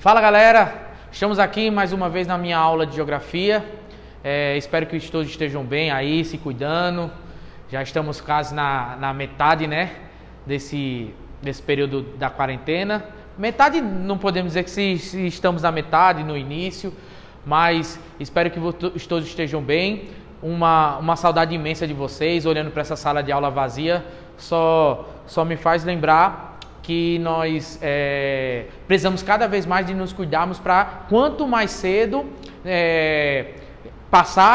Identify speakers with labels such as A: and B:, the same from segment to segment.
A: Fala galera, estamos aqui mais uma vez na minha aula de Geografia. Espero que todos estejam bem aí, se cuidando. Já estamos quase na metade, né, desse período da quarentena. Metade, não podemos dizer que se estamos na metade, no início, mas espero que todos estejam bem. Uma saudade imensa de vocês, olhando para essa sala de aula vazia, só me faz lembrar que nós precisamos cada vez mais de nos cuidarmos para quanto mais cedo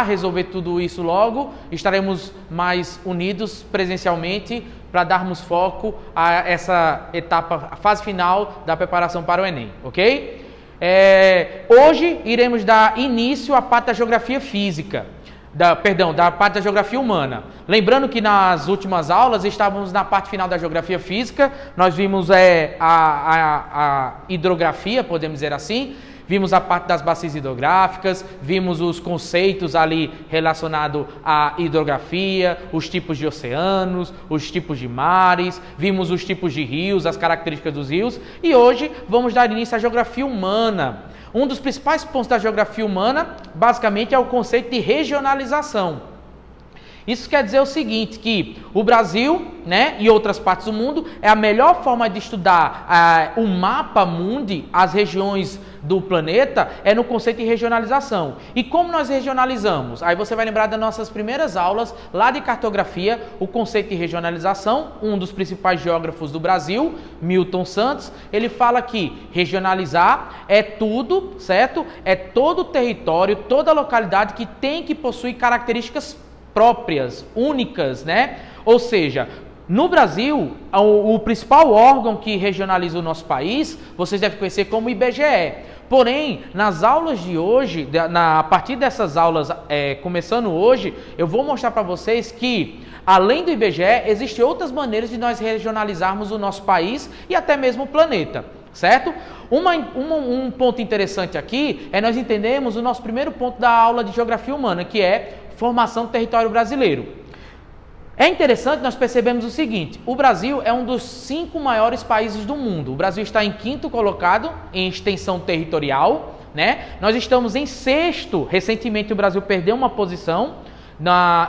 A: resolver tudo isso logo, estaremos mais unidos presencialmente para darmos foco a essa etapa, a fase final da preparação para o Enem, ok? Hoje iremos dar início à parte da geografia física. Da parte da geografia humana. Lembrando que nas últimas aulas estávamos na parte final da geografia física, nós vimos a hidrografia, podemos dizer assim, vimos a parte das bacias hidrográficas, vimos os conceitos ali relacionados à hidrografia, os tipos de oceanos, os tipos de mares, vimos os tipos de rios, as características dos rios, e hoje vamos dar início à geografia humana. Um dos principais pontos da geografia humana, basicamente, é o conceito de regionalização. Isso quer dizer o seguinte, que o Brasil, né, e outras partes do mundo, é a melhor forma de estudar o mapa mundi, as regiões do planeta, é no conceito de regionalização. E como nós regionalizamos? Aí você vai lembrar das nossas primeiras aulas, lá de cartografia, o conceito de regionalização, um dos principais geógrafos do Brasil, Milton Santos, ele fala que regionalizar é tudo, certo? É todo o território, toda a localidade que tem que possuir características próprias, únicas, né? Ou seja, no Brasil, o principal órgão que regionaliza o nosso país, vocês devem conhecer como IBGE. Porém, nas aulas de hoje, a partir dessas aulas, começando hoje, eu vou mostrar para vocês que, além do IBGE, existem outras maneiras de nós regionalizarmos o nosso país e até mesmo o planeta, certo? Um ponto interessante aqui é nós entendermos o nosso primeiro ponto da aula de Geografia Humana, que é formação do território brasileiro. É interessante nós percebemos o seguinte, o Brasil é um dos 5 maiores países do mundo. O Brasil está em 5º colocado em extensão territorial, né? Nós estamos em 6º, recentemente o Brasil perdeu uma posição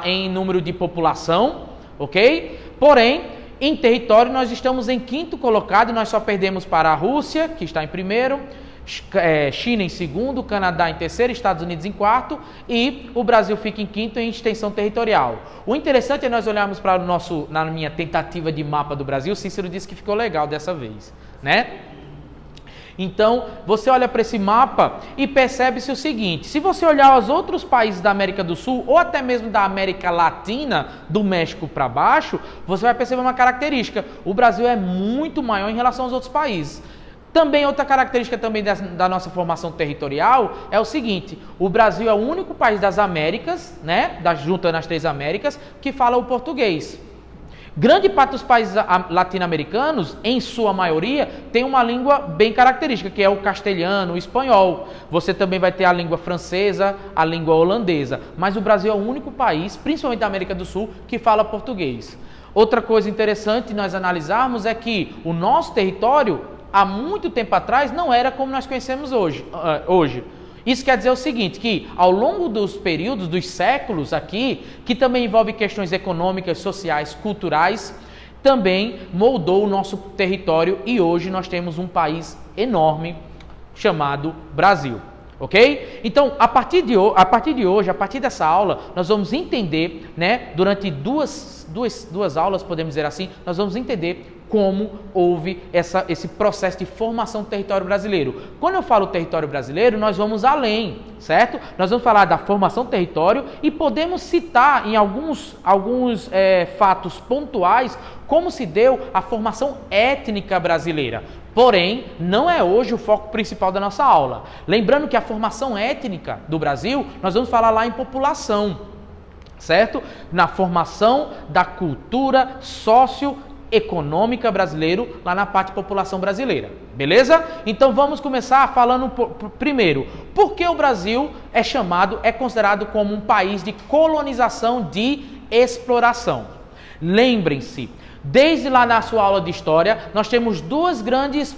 A: em número de população, ok? Porém, em território nós estamos em 5º colocado, nós só perdemos para a Rússia, que está em 1º, China em 2º, Canadá em 3º, Estados Unidos em 4º e o Brasil fica em 5º em extensão territorial. O interessante é nós olharmos para na minha tentativa de mapa do Brasil, Cícero disse que ficou legal dessa vez, né? Então, você olha para esse mapa e percebe-se o seguinte, se você olhar os outros países da América do Sul ou até mesmo da América Latina, do México para baixo, você vai perceber uma característica, o Brasil é muito maior em relação aos outros países. Também outra característica também da nossa formação territorial é o seguinte, o Brasil é o único país das Américas, né, juntando as 3 Américas, que fala o português. Grande parte dos países latino-americanos, em sua maioria, tem uma língua bem característica, que é o castelhano, o espanhol. Você também vai ter a língua francesa, a língua holandesa. Mas o Brasil é o único país, principalmente da América do Sul, que fala português. Outra coisa interessante nós analisarmos é que o nosso território, há muito tempo atrás, não era como nós conhecemos hoje. Isso quer dizer o seguinte, que ao longo dos períodos, dos séculos aqui, que também envolve questões econômicas, sociais, culturais, também moldou o nosso território e hoje nós temos um país enorme chamado Brasil. Ok? Então, a partir de hoje, a partir dessa aula, nós vamos entender, né, durante duas aulas, podemos dizer assim, nós vamos entender como houve esse processo de formação do território brasileiro. Quando eu falo território brasileiro, nós vamos além, certo? Nós vamos falar da formação do território e podemos citar em alguns fatos pontuais como se deu a formação étnica brasileira. Porém, não é hoje o foco principal da nossa aula. Lembrando que a formação étnica do Brasil, nós vamos falar lá em população, certo? Na formação da cultura socioeconômica brasileira, lá na parte de população brasileira, beleza? Então vamos começar falando primeiro, por que o Brasil é considerado como um país de colonização, de exploração? Lembrem-se, Desde lá na sua aula de história, nós temos dois grandes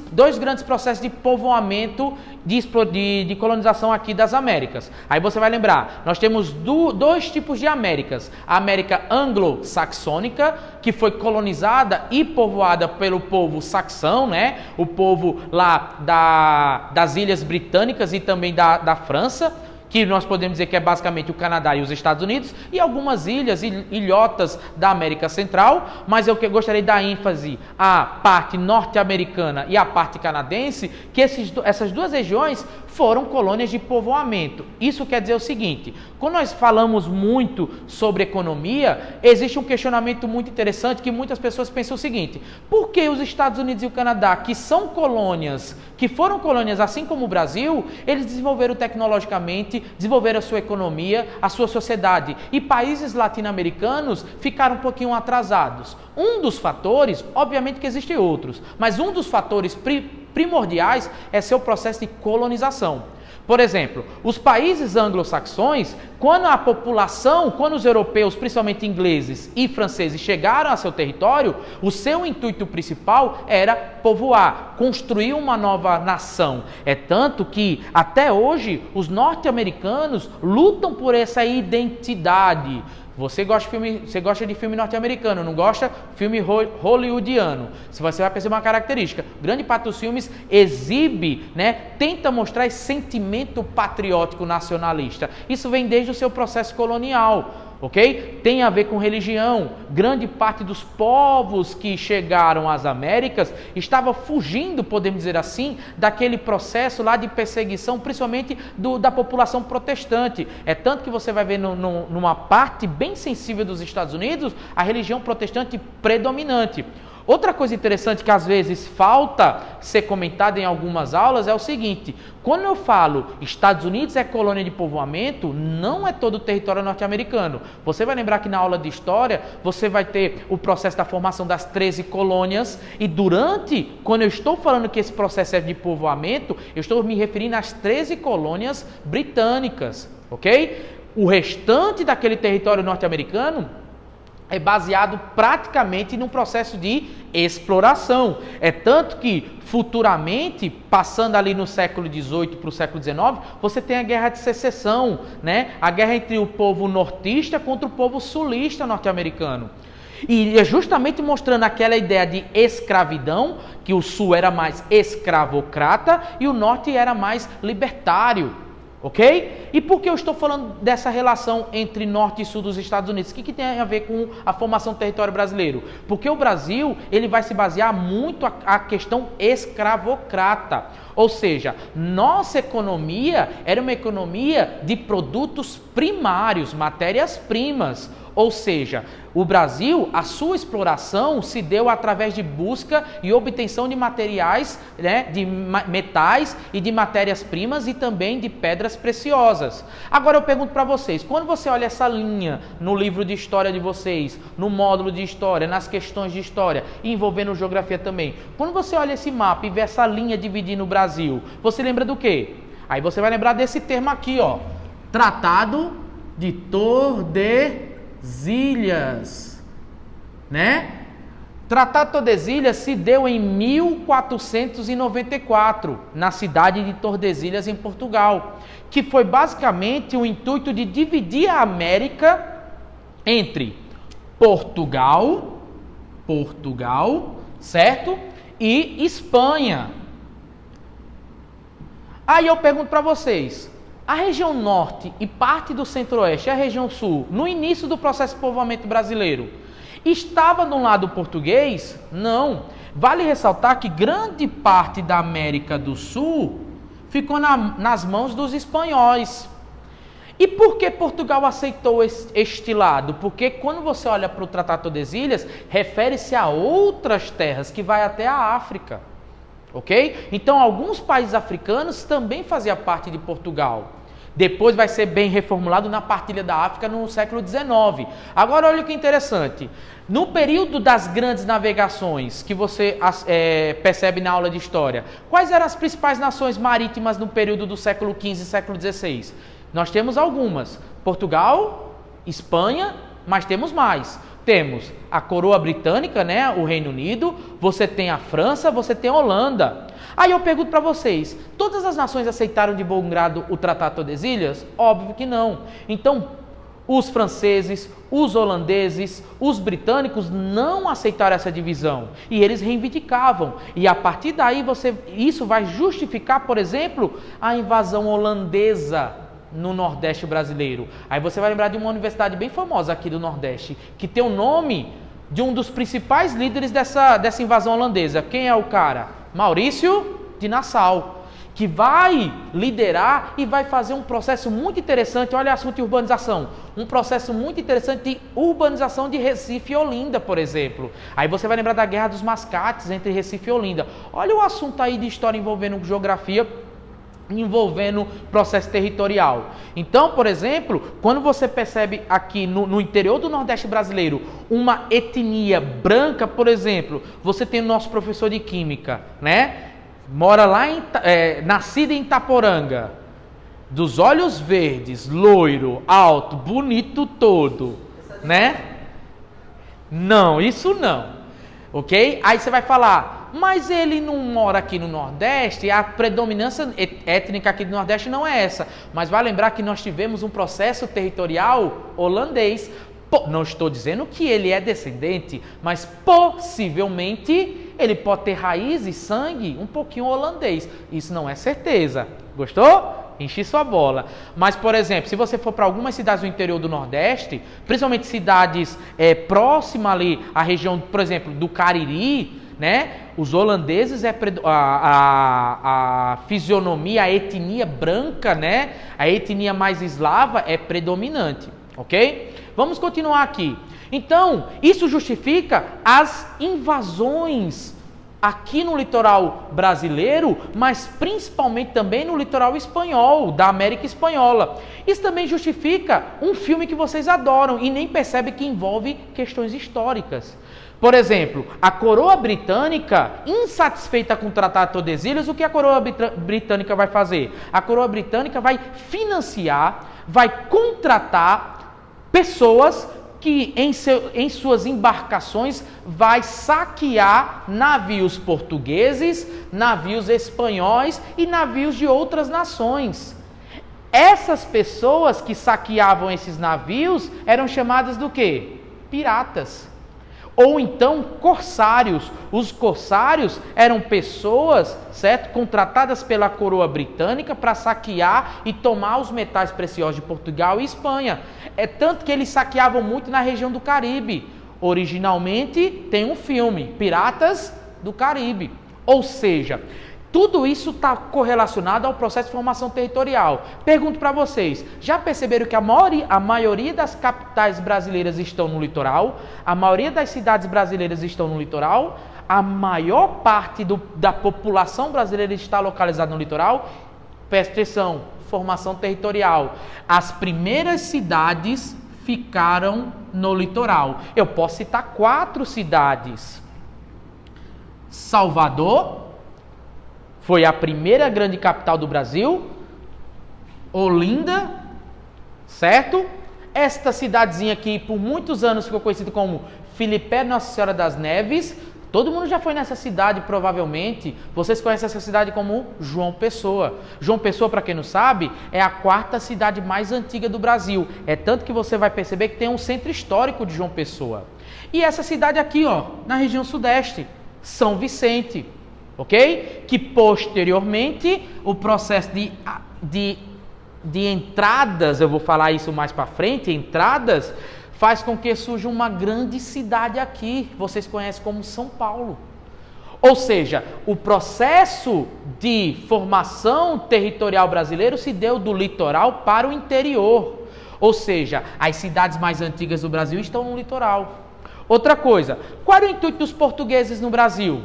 A: processos de povoamento, de colonização aqui das Américas. Aí você vai lembrar, nós temos dois tipos de Américas. A América anglo-saxônica, que foi colonizada e povoada pelo povo saxão, né? O povo lá das Ilhas Britânicas e também da França, que nós podemos dizer que é basicamente o Canadá e os Estados Unidos, e algumas ilhas, ilhotas da América Central, mas eu gostaria de dar ênfase à parte norte-americana e à parte canadense, que essas duas regiões foram colônias de povoamento. Isso quer dizer o seguinte, quando nós falamos muito sobre economia, existe um questionamento muito interessante que muitas pessoas pensam o seguinte: por que os Estados Unidos e o Canadá, que são colônias, que foram colônias assim como o Brasil, eles desenvolveram tecnologicamente, desenvolveram a sua economia, a sua sociedade, e países latino-americanos ficaram um pouquinho atrasados? Um dos fatores, obviamente que existem outros, mas um dos fatores primordiais é seu processo de colonização. Por exemplo, os países anglo-saxões, quando a população, quando os europeus, principalmente ingleses e franceses, chegaram a seu território, o seu intuito principal era povoar, construir uma nova nação. É tanto que, até hoje, os norte-americanos lutam por essa identidade. Você gosta de filme norte-americano, não gosta filme hollywoodiano. Se você vai perceber uma característica, grande parte dos filmes exibe, tenta mostrar esse sentimento patriótico nacionalista. Isso vem desde o seu processo colonial, ok? Tem a ver com religião. Grande parte dos povos que chegaram às Américas estava fugindo, podemos dizer assim, daquele processo lá de perseguição, principalmente da população protestante. É tanto que você vai ver numa parte bem sensível dos Estados Unidos, a religião protestante predominante. Outra coisa interessante que às vezes falta ser comentada em algumas aulas é o seguinte: quando eu falo Estados Unidos é colônia de povoamento, não é todo o território norte-americano. Você vai lembrar que na aula de história você vai ter o processo da formação das 13 colônias, e quando eu estou falando que esse processo é de povoamento, eu estou me referindo às 13 colônias britânicas, ok? O restante daquele território norte-americano é baseado praticamente num processo de exploração. É tanto que, futuramente, passando ali no século XVIII para o século XIX, você tem a Guerra de Secessão, a guerra entre o povo nortista contra o povo sulista norte-americano. E é justamente mostrando aquela ideia de escravidão, que o sul era mais escravocrata e o norte era mais libertário. Ok? E por que eu estou falando dessa relação entre norte e sul dos Estados Unidos? O que tem a ver com a formação do território brasileiro? Porque o Brasil, ele vai se basear muito a questão escravocrata. Ou seja, nossa economia era uma economia de produtos primários, matérias-primas. Ou seja, o Brasil, a sua exploração se deu através de busca e obtenção de materiais, de metais e de matérias-primas e também de pedras preciosas. Agora eu pergunto para vocês, quando você olha essa linha no livro de história de vocês, no módulo de história, nas questões de história, envolvendo geografia também, quando você olha esse mapa e vê essa linha dividindo o Brasil, você lembra do quê? Aí você vai lembrar desse termo aqui, ó, Tratado de Tordesilhas, Tratado de Tordesilhas se deu em 1494, na cidade de Tordesilhas, em Portugal, que foi basicamente o intuito de dividir a América entre Portugal, certo? E Espanha. Aí eu pergunto para vocês, a região norte e parte do centro-oeste, a região sul, no início do processo de povoamento brasileiro, estava do lado português? Não. Vale ressaltar que grande parte da América do Sul ficou nas mãos dos espanhóis. E por que Portugal aceitou este lado? Porque quando você olha para o Tratado de Tordesilhas, refere-se a outras terras, que vai até a África. Ok? Então, alguns países africanos também faziam parte de Portugal. Depois vai ser bem reformulado na partilha da África no século XIX. Agora, olha que interessante. No período das grandes navegações, que você percebe na aula de história, quais eram as principais nações marítimas no período do século XV e século XVI? Nós temos algumas. Portugal, Espanha, mas temos mais. temos a coroa britânica, né, o Reino Unido, você tem a França, você tem a Holanda. Aí eu pergunto para vocês, todas as nações aceitaram de bom grado o Tratado de Tordesilhas? Óbvio que não. Então, os franceses, os holandeses, os britânicos não aceitaram essa divisão e eles reivindicavam. E a partir daí isso vai justificar, por exemplo, a invasão holandesa no Nordeste brasileiro. Aí você vai lembrar de uma universidade bem famosa aqui do Nordeste, que tem o nome de um dos principais líderes dessa invasão holandesa. Quem é o cara? Maurício de Nassau, que vai liderar e vai fazer um processo muito interessante. Olha, assunto de urbanização, um processo muito interessante de urbanização de Recife e Olinda, por exemplo. Aí você vai lembrar da Guerra dos Mascates entre Recife e Olinda. Olha o assunto aí de história envolvendo geografia, envolvendo processo territorial. Então, por exemplo, quando você percebe aqui no interior do Nordeste brasileiro uma etnia branca, por exemplo, você tem o nosso professor de Química, né? Mora lá, nascido em Itaporanga, dos olhos verdes, loiro, alto, bonito todo, né? Não, isso não, ok? Aí você vai falar, mas ele não mora aqui no Nordeste, a predominância étnica aqui do Nordeste não é essa. Mas vai lembrar que nós tivemos um processo territorial holandês. Não estou dizendo que ele é descendente, mas possivelmente ele pode ter raiz e sangue um pouquinho holandês. Isso não é certeza. Gostou? Enchi sua bola. Mas, por exemplo, se você for para algumas cidades do interior do Nordeste, principalmente cidades próximas ali à região, por exemplo, do Cariri, né? Os holandeses, a fisionomia, a etnia branca, né? A etnia mais eslava é predominante, ok? Vamos continuar aqui. Então, isso justifica as invasões aqui no litoral brasileiro, mas principalmente também no litoral espanhol, da América Espanhola. Isso também justifica um filme que vocês adoram e nem percebem que envolve questões históricas. Por exemplo, a coroa britânica, insatisfeita com o Tratado de Tordesilhas, o que a coroa britânica vai fazer? A coroa britânica vai financiar, vai contratar pessoas que em suas embarcações vai saquear navios portugueses, navios espanhóis e navios de outras nações. Essas pessoas que saqueavam esses navios eram chamadas do quê? Piratas. Ou então corsários. Os corsários eram pessoas, certo, contratadas pela coroa britânica para saquear e tomar os metais preciosos de Portugal e Espanha. É tanto que eles saqueavam muito na região do Caribe. Originalmente tem um filme, Piratas do Caribe. Ou seja, tudo isso está correlacionado ao processo de formação territorial. Pergunto para vocês, já perceberam que a maioria das capitais brasileiras estão no litoral? A maioria das cidades brasileiras estão no litoral? A maior parte da população brasileira está localizada no litoral? Presta atenção, formação territorial. As primeiras cidades ficaram no litoral. Eu posso citar 4 cidades. Salvador foi a primeira grande capital do Brasil. Olinda, certo? Esta cidadezinha aqui, por muitos anos, ficou conhecida como Filipé Nossa Senhora das Neves. Todo mundo já foi nessa cidade, provavelmente. Vocês conhecem essa cidade como João Pessoa. João Pessoa, para quem não sabe, é a 4ª cidade mais antiga do Brasil. É tanto que você vai perceber que tem um centro histórico de João Pessoa. E essa cidade aqui, ó, na região sudeste, São Vicente. Ok? Que posteriormente o processo de entradas, eu vou falar isso mais para frente, entradas, faz com que surja uma grande cidade aqui, vocês conhecem como São Paulo. Ou seja, o processo de formação territorial brasileiro se deu do litoral para o interior. Ou seja, as cidades mais antigas do Brasil estão no litoral. Outra coisa, qual era o intuito dos portugueses no Brasil?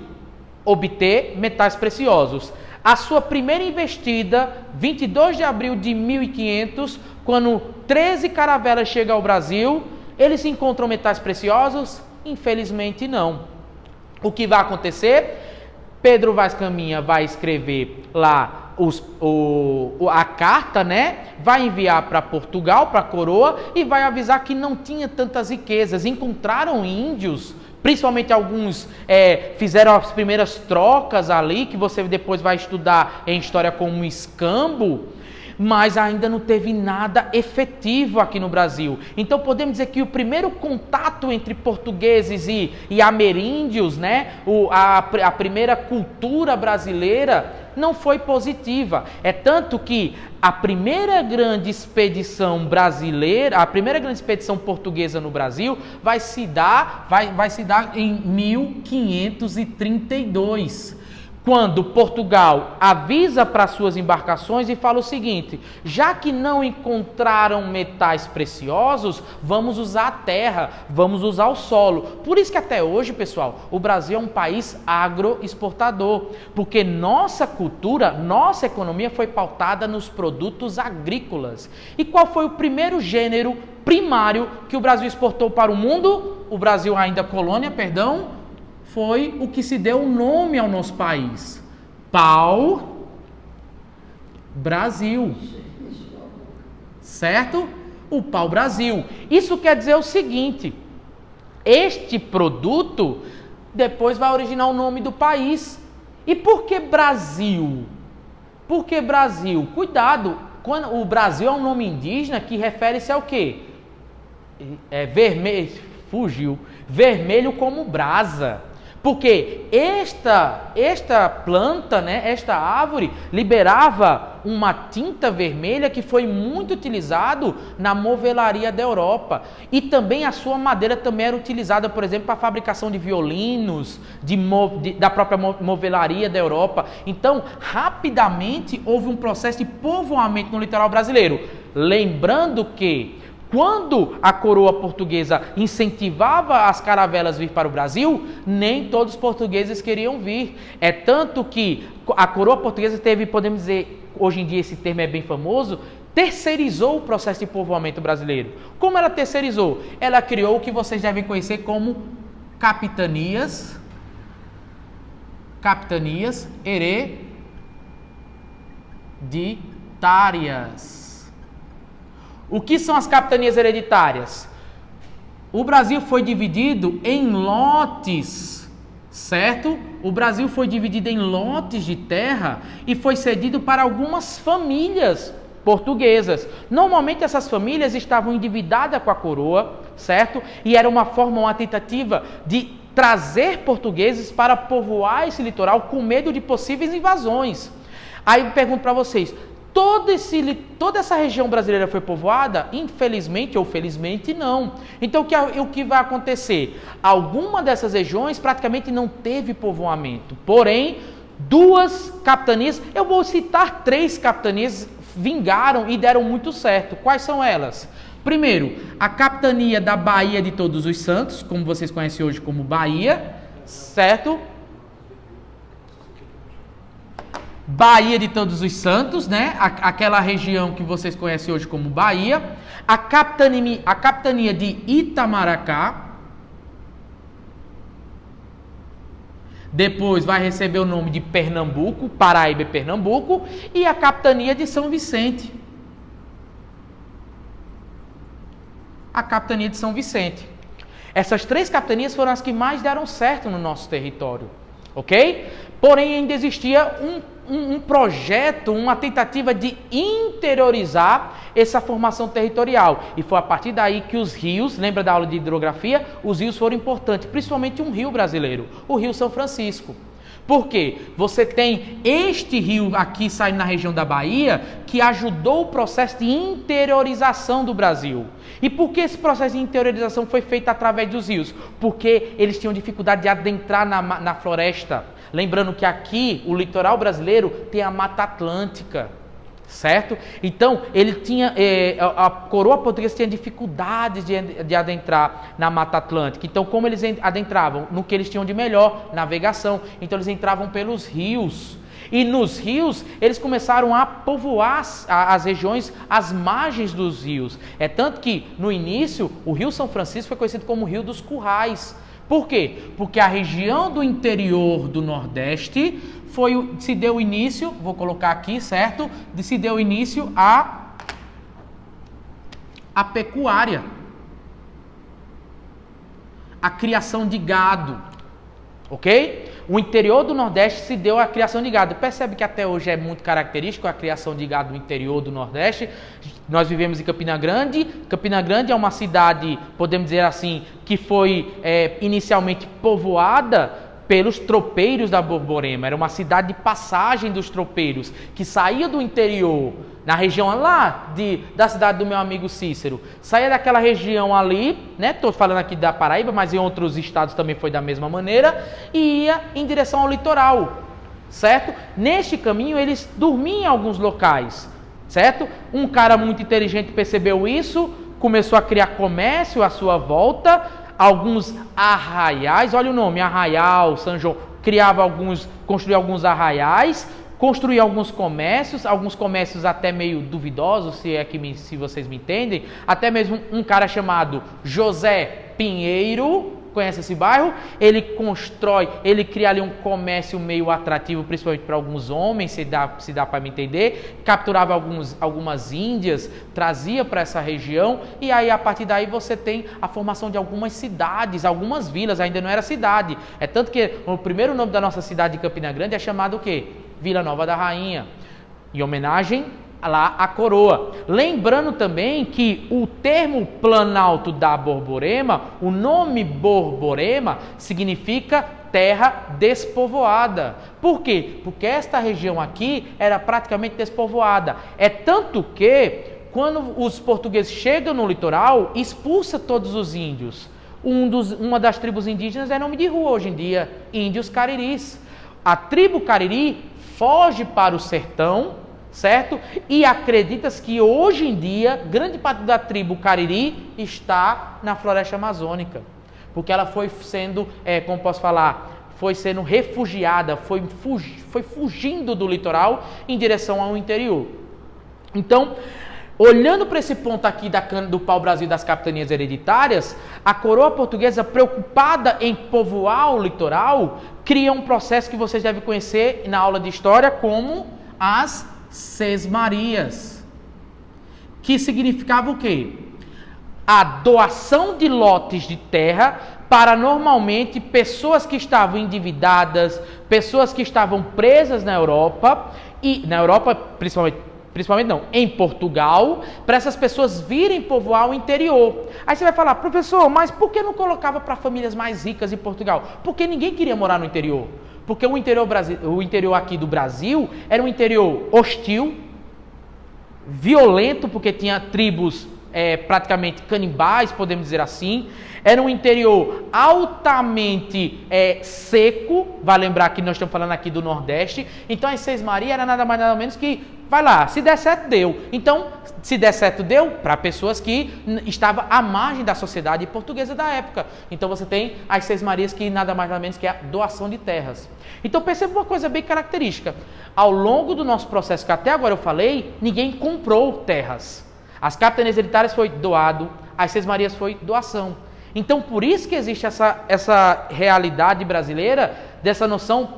A: Obter metais preciosos. A sua primeira investida, 22 de abril de 1500, quando 13 caravelas chegam ao Brasil, eles encontram metais preciosos? Infelizmente não. O que vai acontecer? Pedro Vaz Caminha vai escrever lá a carta, né, vai enviar para Portugal, para a coroa, e vai avisar que não tinha tantas riquezas. Encontraram índios, principalmente alguns fizeram as primeiras trocas ali, que você depois vai estudar em história como escambo, mas ainda não teve nada efetivo aqui no Brasil. Então podemos dizer que o primeiro contato entre portugueses e ameríndios, né, a primeira cultura brasileira não foi positiva. É tanto que a primeira grande expedição brasileira, a primeira grande expedição portuguesa no Brasil vai se dar em 1532. Quando Portugal avisa para suas embarcações e fala o seguinte: já que não encontraram metais preciosos, vamos usar a terra, vamos usar o solo. Por isso que até hoje, pessoal, o Brasil é um país agroexportador, porque nossa cultura, nossa economia foi pautada nos produtos agrícolas. E qual foi o primeiro gênero primário que o Brasil exportou para o mundo? O Brasil ainda colônia, foi o que se deu o nome ao nosso país. Pau-Brasil. Certo? O pau-brasil. Isso quer dizer o seguinte: este produto depois vai originar o nome do país. E por que Brasil? Por que Brasil? Cuidado, quando o Brasil é um nome indígena que refere-se ao quê? Vermelho como brasa. Porque esta planta, né, esta árvore, liberava uma tinta vermelha que foi muito utilizado na movelaria da Europa. E também a sua madeira também era utilizada, por exemplo, para a fabricação de violinos, da própria movelaria da Europa. Então, rapidamente houve um processo de povoamento no litoral brasileiro. Lembrando que quando a coroa portuguesa incentivava as caravelas a vir para o Brasil, nem todos os portugueses queriam vir. É tanto que a coroa portuguesa teve, podemos dizer, hoje em dia esse termo é bem famoso, terceirizou o processo de povoamento brasileiro. Como ela terceirizou? Ela criou o que vocês devem conhecer como capitanias hereditárias. O que são as capitanias hereditárias? O Brasil foi dividido em lotes, certo? O Brasil foi dividido em lotes de terra e foi cedido para algumas famílias portuguesas. Normalmente essas famílias estavam endividadas com a coroa, certo? E era uma tentativa de trazer portugueses para povoar esse litoral com medo de possíveis invasões. Aí eu pergunto para vocês: toda essa região brasileira foi povoada? Infelizmente ou felizmente não. Então o que vai acontecer? Alguma dessas regiões praticamente não teve povoamento. Porém, duas capitanias, eu vou citar 3 capitanias, vingaram e deram muito certo. Quais são elas? Primeiro, a capitania da Baía de Todos os Santos, como vocês conhecem hoje como Bahia, certo? Baía de Todos os Santos, né? Aquela região que vocês conhecem hoje como Bahia. A capitania de Itamaracá. Depois vai receber o nome de Pernambuco, Paraíba e Pernambuco. E a capitania de São Vicente. A capitania de São Vicente. Essas 3 capitanias foram as que mais deram certo no nosso território. Ok? Porém, ainda existia um projeto, uma tentativa de interiorizar essa formação territorial. E foi a partir daí que os rios, lembra da aula de hidrografia? Os rios foram importantes, principalmente um rio brasileiro, o Rio São Francisco. Por quê? Você tem este rio aqui saindo na região da Bahia que ajudou o processo de interiorização do Brasil. E por que esse processo de interiorização foi feito através dos rios? Porque eles tinham dificuldade de adentrar na floresta. Lembrando que aqui, o litoral brasileiro tem a Mata Atlântica, certo? Então, a coroa portuguesa tinha dificuldade de adentrar na Mata Atlântica. Então, como eles adentravam? No que eles tinham de melhor, navegação. Então, eles entravam pelos rios. E nos rios, eles começaram a povoar as regiões, as margens dos rios. É tanto que, no início, o Rio São Francisco foi conhecido como o Rio dos Currais. Por quê? Porque a região do interior do Nordeste se deu início, vou colocar aqui, certo? Se deu início à pecuária, a criação de gado, ok? O interior do Nordeste se deu a criação de gado. Percebe que até hoje é muito característico a criação de gado no interior do Nordeste. Nós vivemos em Campina Grande. Campina Grande é uma cidade, podemos dizer assim, que foi inicialmente povoada pelos tropeiros da Borborema. Era uma cidade de passagem dos tropeiros, que saía do interior, na região lá da cidade do meu amigo Cícero. Saía daquela região ali, né? Estou falando aqui da Paraíba, mas em outros estados também foi da mesma maneira, e ia em direção ao litoral, certo? Neste caminho eles dormiam em alguns locais, certo? Um cara muito inteligente percebeu isso, começou a criar comércio à sua volta. Alguns arraiais, olha o nome, Arraial, São João, construía alguns arraiais, construía alguns comércios até meio duvidosos, se vocês me entendem, até mesmo um cara chamado José Pinheiro, conhece esse bairro? Ele cria ali um comércio meio atrativo, principalmente para alguns homens, se dá para me entender, capturava algumas índias, trazia para essa região, e aí a partir daí você tem a formação de algumas cidades, algumas vilas, ainda não era cidade, é tanto que o primeiro nome da nossa cidade de Campina Grande é chamado o quê? Vila Nova da Rainha, em homenagem lá a coroa. Lembrando também que o termo Planalto da Borborema, o nome Borborema significa terra despovoada. Por quê? Porque esta região aqui era praticamente despovoada. É tanto que quando os portugueses chegam no litoral, expulsa todos os índios. Uma das tribos indígenas é nome de rua hoje em dia, Índios Cariris. A tribo Cariri foge para o sertão, certo? E acredita-se que hoje em dia, grande parte da tribo Cariri está na floresta amazônica. Porque ela foi sendo, foi sendo refugiada, foi fugindo do litoral em direção ao interior. Então, olhando para esse ponto aqui do pau-brasil das capitanias hereditárias, a coroa portuguesa, preocupada em povoar o litoral, cria um processo que vocês devem conhecer na aula de história como as Sesmarias, que significava o quê? A doação de lotes de terra para normalmente pessoas que estavam endividadas, pessoas que estavam presas na Europa, principalmente não, em Portugal, para essas pessoas virem povoar o interior. Aí você vai falar, professor, mas por que não colocava para famílias mais ricas em Portugal? Porque ninguém queria morar no interior. Porque o interior aqui do Brasil era um interior hostil, violento, porque tinha tribos praticamente canibais, podemos dizer assim. Era um interior altamente seco, vai lembrar que nós estamos falando aqui do Nordeste. Então as Sesmarias era nada mais nada menos que, vai lá, se der certo, deu. Então, se der certo, deu para pessoas que estavam à margem da sociedade portuguesa da época. Então você tem as Sesmarias, que nada mais nada menos que a doação de terras. Então perceba uma coisa bem característica. Ao longo do nosso processo, que até agora eu falei, ninguém comprou terras. As capitanias hereditárias foi doado, as Sesmarias foi doação. Então por isso que existe essa realidade brasileira, dessa noção,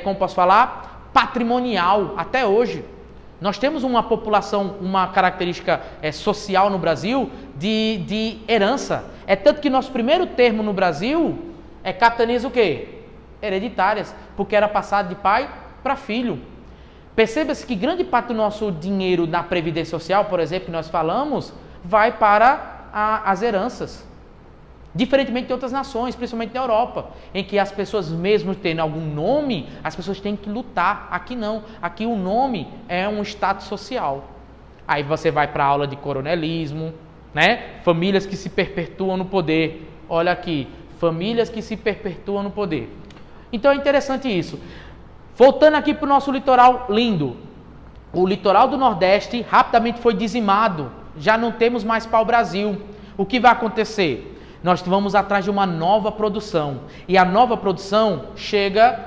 A: como posso falar, patrimonial até hoje. Nós temos uma população, uma característica social no Brasil de herança. É tanto que nosso primeiro termo no Brasil é capitanias o quê? Hereditárias, porque era passado de pai para filho. Perceba-se que grande parte do nosso dinheiro na Previdência Social, por exemplo, que nós falamos, vai para as heranças. Diferentemente de outras nações, principalmente na Europa, em que as pessoas, mesmo tendo algum nome, as pessoas têm que lutar. Aqui não. Aqui o nome é um status social. Aí você vai para a aula de coronelismo, né? Famílias que se perpetuam no poder. Olha aqui, famílias que se perpetuam no poder. Então é interessante isso. Voltando aqui para o nosso litoral lindo. O litoral do Nordeste rapidamente foi dizimado. Já não temos mais pau-brasil. O que vai acontecer? Nós vamos atrás de uma nova produção. E a nova produção chega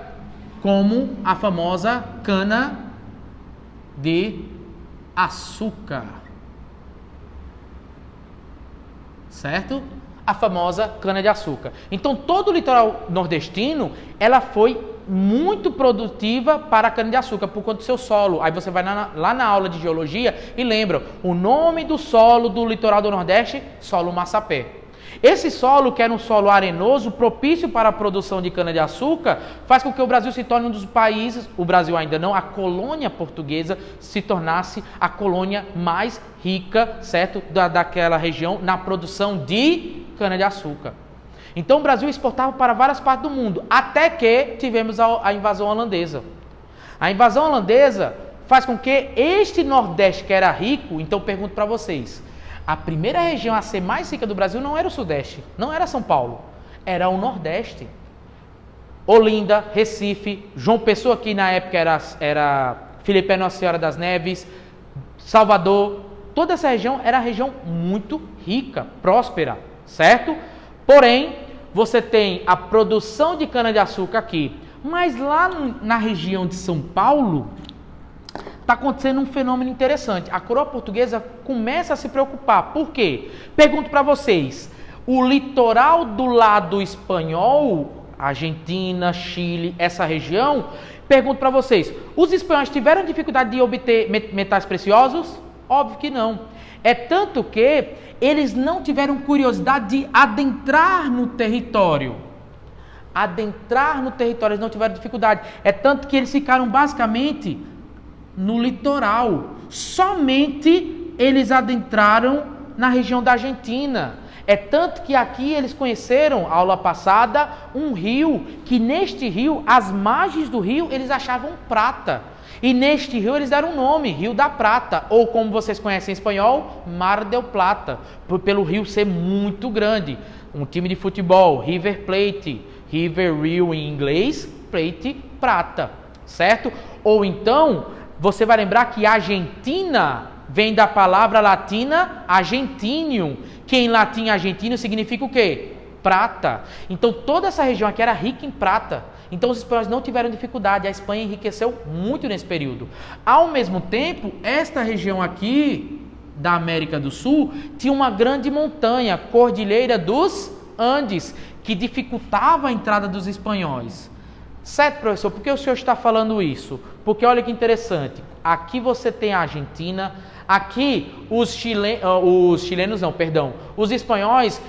A: como a famosa cana de açúcar. Certo? a famosa cana-de-açúcar. Então, todo o litoral nordestino, ela foi muito produtiva para a cana-de-açúcar, por conta do seu solo. Aí você vai lá na aula de geologia e lembra, o nome do solo do litoral do Nordeste, solo massapé. Esse solo, que era um solo arenoso, propício para a produção de cana-de-açúcar, faz com que o Brasil se torne um dos países, o Brasil ainda não, a colônia portuguesa se tornasse a colônia mais rica, certo, daquela região na produção de cana-de-açúcar. Então o Brasil exportava para várias partes do mundo, até que tivemos a invasão holandesa. A invasão holandesa faz com que este Nordeste que era rico, então pergunto para vocês, a primeira região a ser mais rica do Brasil não era o Sudeste, não era São Paulo, era o Nordeste. Olinda, Recife, João Pessoa, que na época era Filipe Nossa Senhora das Neves, Salvador, toda essa região era uma região muito rica, próspera, certo? Porém, você tem a produção de cana-de-açúcar aqui, mas lá na região de São Paulo, está acontecendo um fenômeno interessante. A coroa portuguesa começa a se preocupar. Por quê? Pergunto para vocês, o litoral do lado espanhol, Argentina, Chile, essa região, pergunto para vocês, os espanhóis tiveram dificuldade de obter metais preciosos? Óbvio que não. É tanto que eles não tiveram curiosidade de adentrar no território. Eles não tiveram dificuldade. É tanto que eles ficaram basicamente no litoral. Somente eles adentraram na região da Argentina. É tanto que aqui eles conheceram, aula passada, um rio, que neste rio, as margens do rio, eles achavam prata. E neste rio eles deram um nome, Rio da Prata, ou como vocês conhecem em espanhol, Mar del Plata, pelo rio ser muito grande. Um time de futebol, River Plate, River Rio em inglês, Plate, prata, certo? Ou então, você vai lembrar que Argentina vem da palavra latina argentinium, que em latim argentino significa o quê? Prata. Então toda essa região aqui era rica em prata. Então os espanhóis não tiveram dificuldade, a Espanha enriqueceu muito nesse período. Ao mesmo tempo, esta região aqui da América do Sul tinha uma grande montanha, Cordilheira dos Andes, que dificultava a entrada dos espanhóis. Certo, professor, por que o senhor está falando isso? Porque olha que interessante, aqui você tem a Argentina, aqui os espanhóis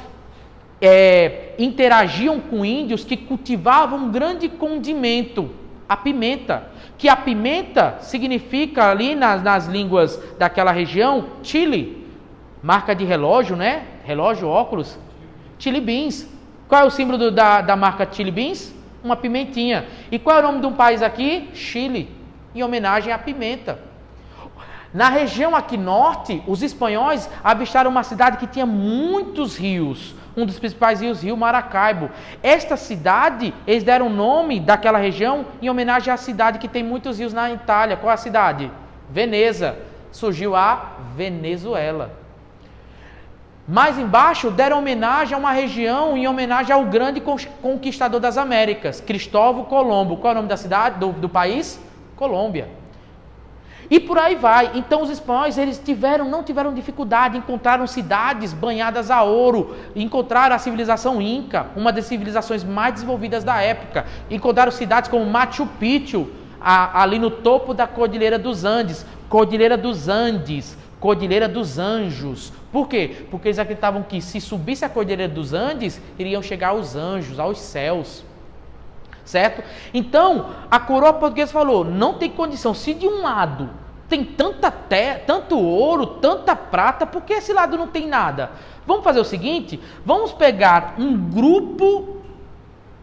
A: interagiam com índios que cultivavam um grande condimento, a pimenta. Que a pimenta significa ali nas línguas daquela região, Chile, marca de relógio, né? Relógio, óculos, Chili Beans. Qual é o símbolo da marca Chili Beans? Uma pimentinha. E qual é o nome de um país aqui? Chile, em homenagem à pimenta. Na região aqui norte, os espanhóis avistaram uma cidade que tinha muitos rios. Um dos principais rios, Rio Maracaibo. Esta cidade, eles deram o nome daquela região em homenagem à cidade que tem muitos rios na Itália. Qual é a cidade? Veneza. Surgiu a Venezuela. Mais embaixo, deram homenagem a uma região em homenagem ao grande conquistador das Américas, Cristóvão Colombo. Qual é o nome da cidade, do país? Colômbia. E por aí vai. Então os espanhóis eles não tiveram dificuldade, encontraram cidades banhadas a ouro, encontraram a civilização Inca, uma das civilizações mais desenvolvidas da época, encontraram cidades como Machu Picchu, ali no topo da Cordilheira dos Andes, Cordilheira dos Andes, Cordilheira dos Anjos. Por quê? Porque eles acreditavam que se subisse a Cordilheira dos Andes, iriam chegar aos anjos, aos céus. Certo? Então, a coroa portuguesa falou, não tem condição, se de um lado tem tanta terra, tanto ouro, tanta prata, por que esse lado não tem nada? Vamos fazer o seguinte, vamos pegar um grupo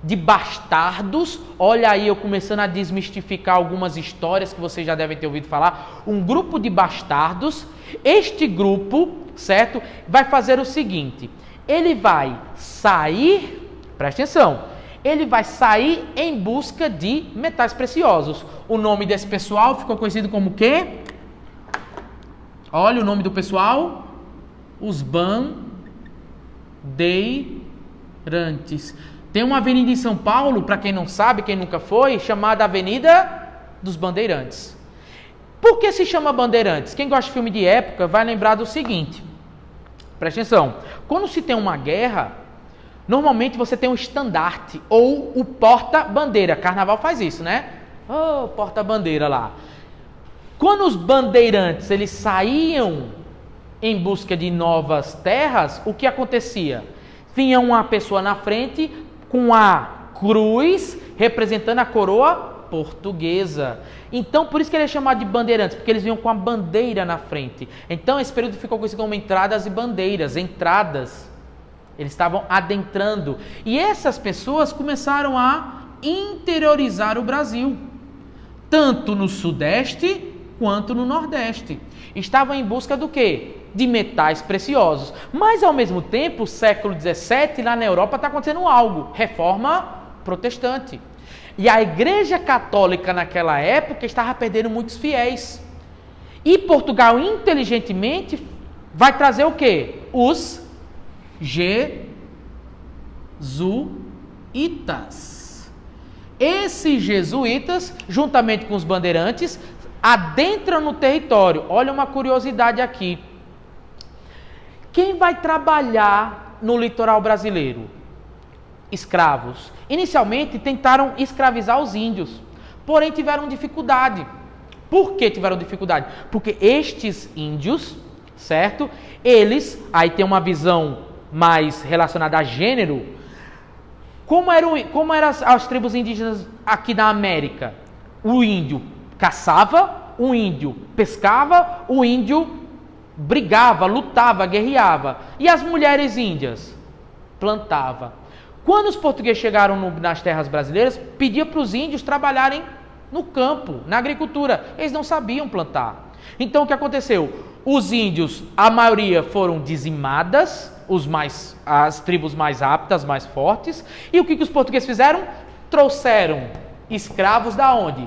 A: de bastardos, olha aí eu começando a desmistificar algumas histórias que vocês já devem ter ouvido falar, um grupo de bastardos, este grupo, certo, vai fazer o seguinte, ele vai sair, presta atenção, ele vai sair em busca de metais preciosos. O nome desse pessoal ficou conhecido como o quê? Olha o nome do pessoal. Os bandeirantes. Tem uma avenida em São Paulo, para quem não sabe, quem nunca foi, chamada Avenida dos Bandeirantes. Por que se chama Bandeirantes? Quem gosta de filme de época vai lembrar do seguinte. Presta atenção. Quando se tem uma guerra, normalmente você tem um estandarte ou o porta-bandeira. Carnaval faz isso, né? Oh, porta-bandeira lá. Quando os bandeirantes eles saíam em busca de novas terras, o que acontecia? Vinha uma pessoa na frente com a cruz representando a coroa portuguesa. Então, por isso que ele é chamado de bandeirantes, porque eles vinham com a bandeira na frente. Então, esse período ficou conhecido como entradas e bandeiras, entradas. Eles estavam adentrando. E essas pessoas começaram a interiorizar o Brasil, tanto no Sudeste quanto no Nordeste. Estavam em busca do quê? De metais preciosos. Mas, ao mesmo tempo, século XVII, lá na Europa está acontecendo algo. Reforma protestante. E a Igreja Católica, naquela época, estava perdendo muitos fiéis. E Portugal, inteligentemente, vai trazer o quê? Os jesuítas. Esses jesuítas, juntamente com os bandeirantes, adentram no território. Olha uma curiosidade aqui. Quem vai trabalhar no litoral brasileiro? Escravos. Inicialmente tentaram escravizar os índios, porém tiveram dificuldade. Por que tiveram dificuldade? Porque estes índios, certo? Eles, aí tem uma visão mais relacionada a gênero. Como eram as tribos indígenas aqui na América? O índio caçava, o índio pescava, o índio brigava, lutava, guerreava. E as mulheres índias? Plantava. Quando os portugueses chegaram nas terras brasileiras, pedia para os índios trabalharem no campo, na agricultura. Eles não sabiam plantar. Então o que aconteceu? Os índios, a maioria foram dizimadas, as tribos mais aptas, mais fortes. E o que os portugueses fizeram? Trouxeram escravos da onde?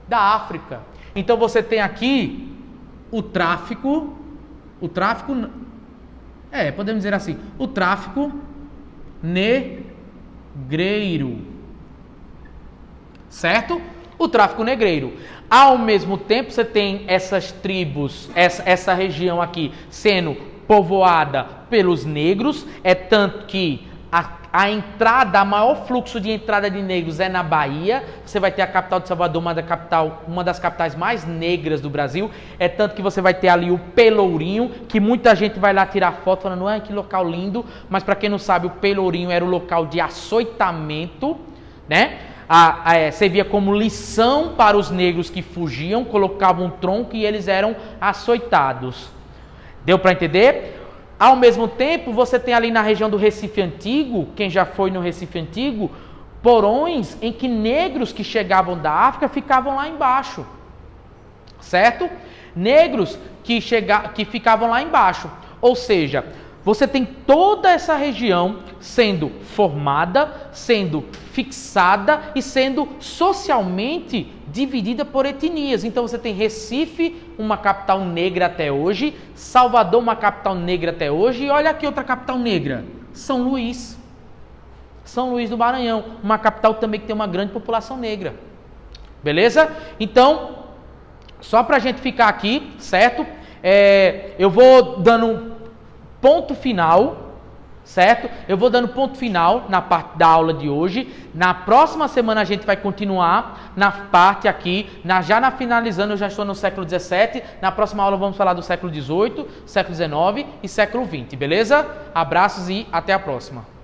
A: Da África. Então você tem aqui o tráfico, podemos dizer assim, o tráfico negreiro, certo? O tráfico negreiro. Ao mesmo tempo, você tem essas tribos, essa região aqui sendo povoada pelos negros, é tanto que a entrada, o maior fluxo de entrada de negros é na Bahia. Você vai ter a capital de Salvador, uma das capitais mais negras do Brasil. É tanto que você vai ter ali o Pelourinho, que muita gente vai lá tirar foto falando, que local lindo. Mas para quem não sabe, o Pelourinho era o local de açoitamento, né? Servia como lição para os negros que fugiam, colocavam um tronco e eles eram açoitados. Deu para entender? Ao mesmo tempo, você tem ali na região do Recife Antigo, quem já foi no Recife Antigo, porões em que negros que chegavam da África ficavam lá embaixo, certo? Negros que ficavam lá embaixo. Ou seja, você tem toda essa região sendo formada, sendo fixada e sendo socialmente dividida por etnias. Então você tem Recife, uma capital negra até hoje, Salvador, uma capital negra até hoje, e olha aqui outra capital negra, São Luís. São Luís do Maranhão, uma capital também que tem uma grande população negra. Beleza? Então, só para a gente ficar aqui, certo? Eu vou dando ponto final, certo? Eu vou dando ponto final na parte da aula de hoje. Na próxima semana a gente vai continuar na parte aqui, finalizando, eu já estou no século XVII. Na próxima aula vamos falar do século XVIII, século XIX e século XX, beleza? Abraços e até a próxima.